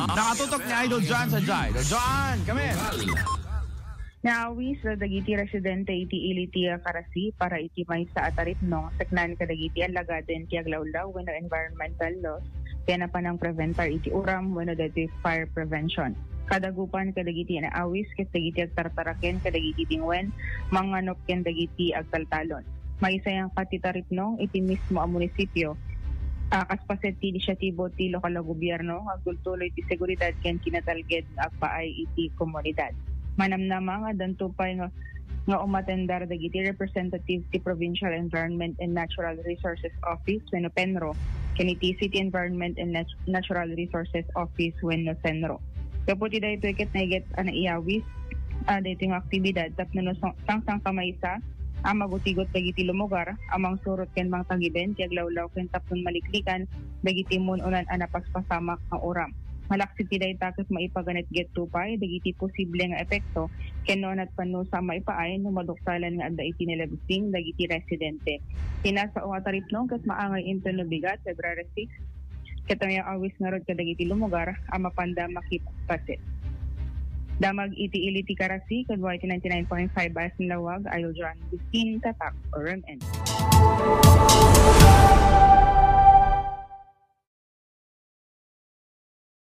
Nakatutok ni Idol John sa Jai. Idol John, kami. Naawis sa dagiti residente iti iliti karasi para iti may sa atarip no saknan kadagiti alagaden ti aglawlaw wenno environmental laws kaya na panang preventar iti uram wenno dati fire prevention. Kadagupan kadagiti naawis ket dagiti agtartaraken kadagiti tingwen manganop ken dagiti agtaltalon. May isayang katitarip no iti mismo a munisipyo. Kaspaset ti inisyatibo ti lokal na gobyerno agtultuloy ti seguridad ken kinatalged nga agpaay iti komunidad. Manamnama nga dantupay nga umatendar dagiti representative ti Provincial Environment and Natural Resources Office wenno PENRO ken iti City Environment and Natural Resources Office wenno CENRO. Kaputi dayto ket naiget ana iawis dayto nga aktibidad tapno sang kamaysa magutigot dagiti lumugar amang surot ken mang tagiben ti aglawlaw ken tapnon maliklikan dagiti mununan ana paspasamak nga oram. Malaksi ti dayta ket maipaganit get tupay dagiti posible nga epekto ken no pano sa maipaay no maduktalan nga adda iti nilabsing dagiti residente. Tinasa o atarip no ket maangay into no bigat February 6 ket ang awis nga rod kadagiti lumugar mapanda makipagpasit. Damag iti iliti karasi ken YT 99.5 as lawag Idol John 15 tatak or MN.